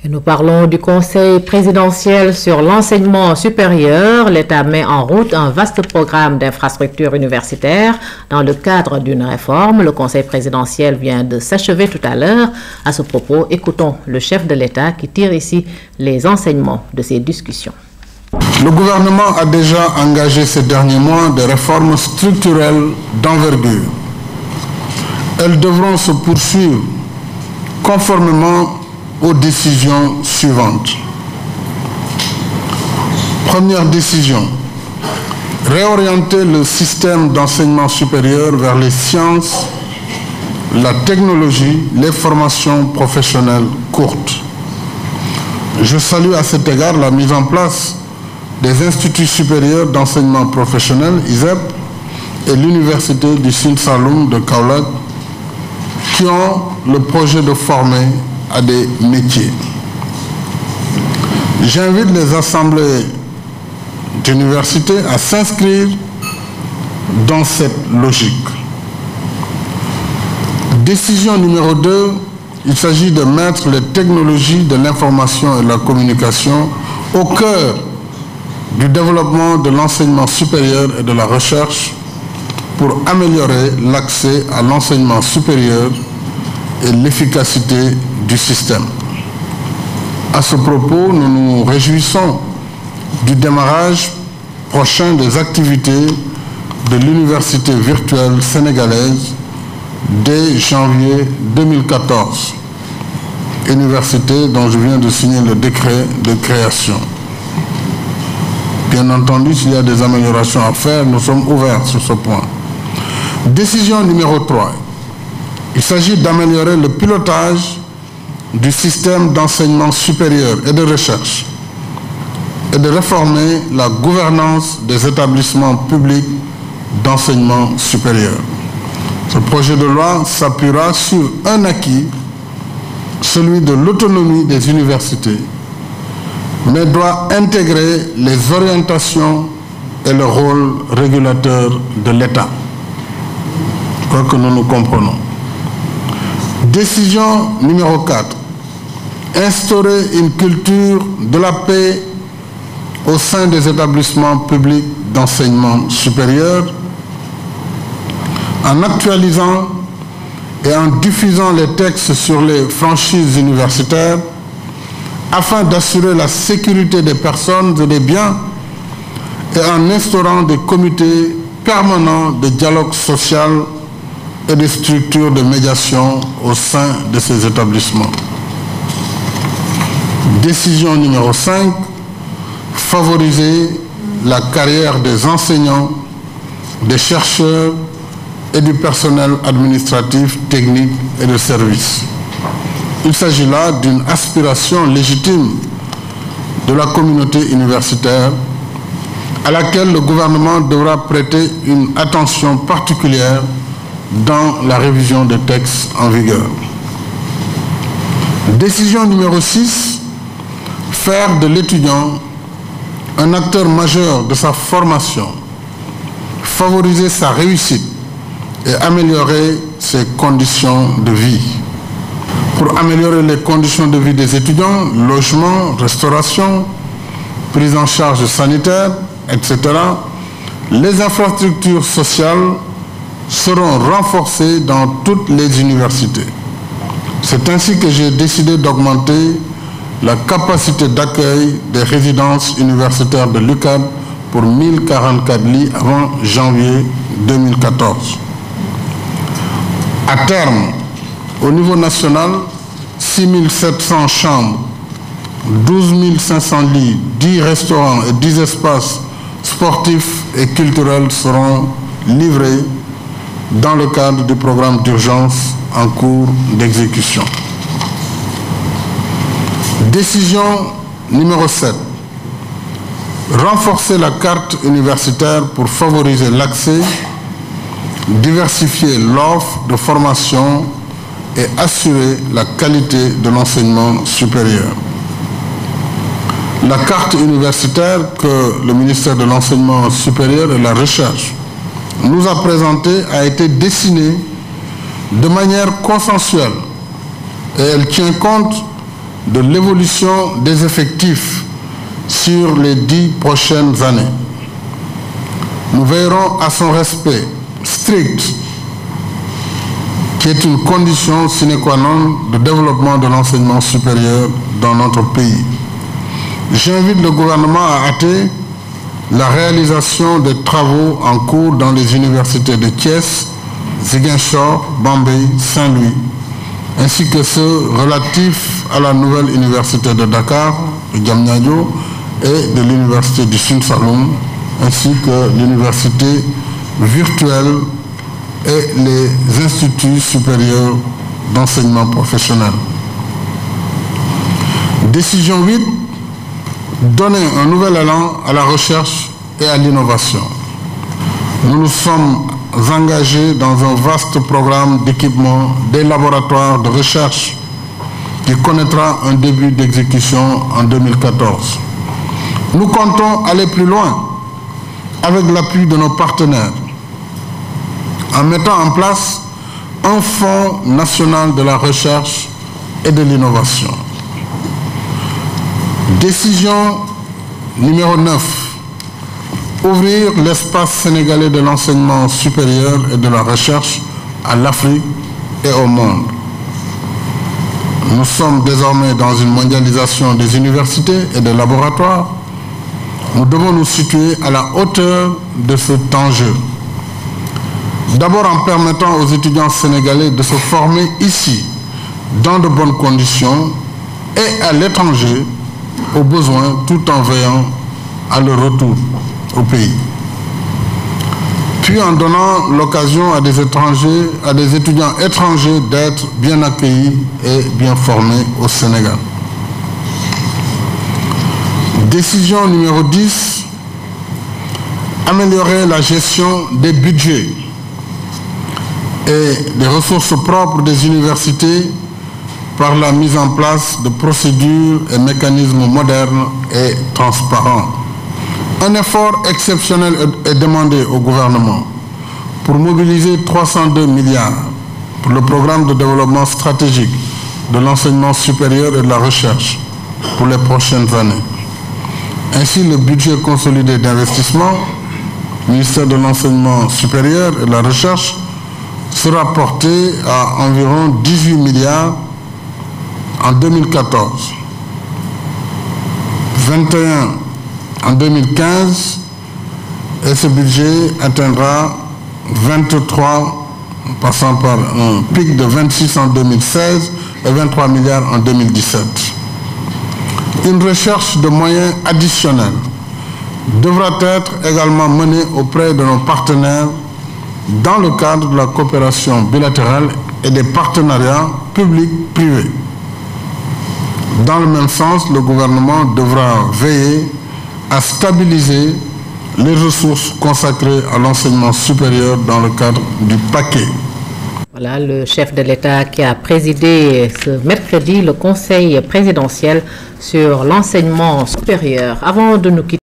Et nous parlons du Conseil présidentiel sur l'enseignement supérieur. L'État met en route un vaste programme d'infrastructures universitaires dans le cadre d'une réforme. Le Conseil présidentiel vient de s'achever tout à l'heure. À ce propos, écoutons le chef de l'État qui tire ici les enseignements de ces discussions. Le gouvernement a déjà engagé ces derniers mois des réformes structurelles d'envergure. Elles devront se poursuivre conformément aux décisions suivantes. Première décision, réorienter le système d'enseignement supérieur vers les sciences, la technologie, les formations professionnelles courtes. Je salue à cet égard la mise en place des instituts supérieurs d'enseignement professionnel, ISEP, et l'Université du Sine Saloum de Kaolack, qui ont le projet de former à des métiers. J'invite les assemblées d'universités à s'inscrire dans cette logique. Décision numéro 2, il s'agit de mettre les technologies de l'information et de la communication au cœur du développement de l'enseignement supérieur et de la recherche pour améliorer l'accès à l'enseignement supérieur et l'efficacité du système. À ce propos, nous nous réjouissons du démarrage prochain des activités de l'Université virtuelle sénégalaise dès janvier 2014, université dont je viens de signer le décret de création. Bien entendu, s'il y a des améliorations à faire, nous sommes ouverts sur ce point. Décision numéro 3. Il s'agit d'améliorer le pilotage du système d'enseignement supérieur et de recherche et de réformer la gouvernance des établissements publics d'enseignement supérieur. Ce projet de loi s'appuiera sur un acquis, celui de l'autonomie des universités, mais doit intégrer les orientations et le rôle régulateur de l'État. Je crois que nous nous comprenons. Décision numéro 4. Instaurer une culture de la paix au sein des établissements publics d'enseignement supérieur en actualisant et en diffusant les textes sur les franchises universitaires afin d'assurer la sécurité des personnes et des biens et en instaurant des comités permanents de dialogue social et des structures de médiation au sein de ces établissements. Décision numéro 5, favoriser la carrière des enseignants, des chercheurs et du personnel administratif, technique et de service. Il s'agit là d'une aspiration légitime de la communauté universitaire à laquelle le gouvernement devra prêter une attention particulière dans la révision des textes en vigueur. Décision numéro 6, faire de l'étudiant un acteur majeur de sa formation, favoriser sa réussite et améliorer ses conditions de vie. Pour améliorer les conditions de vie des étudiants, logement, restauration, prise en charge sanitaire, etc., les infrastructures sociales seront renforcées dans toutes les universités. C'est ainsi que j'ai décidé d'augmenter la capacité d'accueil des résidences universitaires de l'UCAD pour 1044 lits avant janvier 2014. À terme, au niveau national, 6700 chambres, 12 500 lits, 10 restaurants et 10 espaces sportifs et culturels seront livrés dans le cadre du programme d'urgence en cours d'exécution. Décision numéro 7. Renforcer la carte universitaire pour favoriser l'accès, diversifier l'offre de formation et assurer la qualité de l'enseignement supérieur. La carte universitaire que le ministère de l'Enseignement supérieur et de la Recherche nous a présentée a été dessinée de manière consensuelle et elle tient compte de l'évolution des effectifs sur les 10 prochaines années. Nous veillerons à son respect strict, qui est une condition sine qua non de développement de l'enseignement supérieur dans notre pays. J'invite le gouvernement à hâter la réalisation des travaux en cours dans les universités de Thiès, Ziguinchor, Bambey, Saint-Louis, ainsi que ceux relatifs à la nouvelle université de Dakar, de Diamniadio, et de l'université du Sine Saloum, ainsi que l'université virtuelle et les instituts supérieurs d'enseignement professionnel. Décision 8, donner un nouvel élan à la recherche et à l'innovation. Nous nous sommes engagés dans un vaste programme d'équipement des laboratoires de recherche qui connaîtra un début d'exécution en 2014. Nous comptons aller plus loin avec l'appui de nos partenaires en mettant en place un fonds national de la recherche et de l'innovation. Décision numéro 9. Ouvrir l'espace sénégalais de l'enseignement supérieur et de la recherche à l'Afrique et au monde. Nous sommes désormais dans une mondialisation des universités et des laboratoires. Nous devons nous situer à la hauteur de cet enjeu. D'abord en permettant aux étudiants sénégalais de se former ici, dans de bonnes conditions, et à l'étranger, au besoin, tout en veillant à leur retour au pays. Puis en donnant l'occasion à des étudiants étrangers d'être bien accueillis et bien formés au Sénégal. Décision numéro 10, améliorer la gestion des budgets et des ressources propres des universités par la mise en place de procédures et mécanismes modernes et transparents. Un effort exceptionnel est demandé au gouvernement pour mobiliser 302 milliards pour le programme de développement stratégique de l'enseignement supérieur et de la recherche pour les prochaines années. Ainsi, le budget consolidé d'investissement du ministère de l'Enseignement supérieur et de la Recherche sera porté à environ 18 milliards en 2014, 21 en 2015 et ce budget atteindra 23, passant par un pic de 26 en 2016 et 23 milliards en 2017. Une recherche de moyens additionnels devra être également menée auprès de nos partenaires dans le cadre de la coopération bilatérale et des partenariats publics-privés. Dans le même sens, le gouvernement devra veiller à stabiliser les ressources consacrées à l'enseignement supérieur dans le cadre du paquet. Voilà le chef de l'État qui a présidé ce mercredi le Conseil présidentiel sur l'enseignement supérieur. Avant de nous quitter,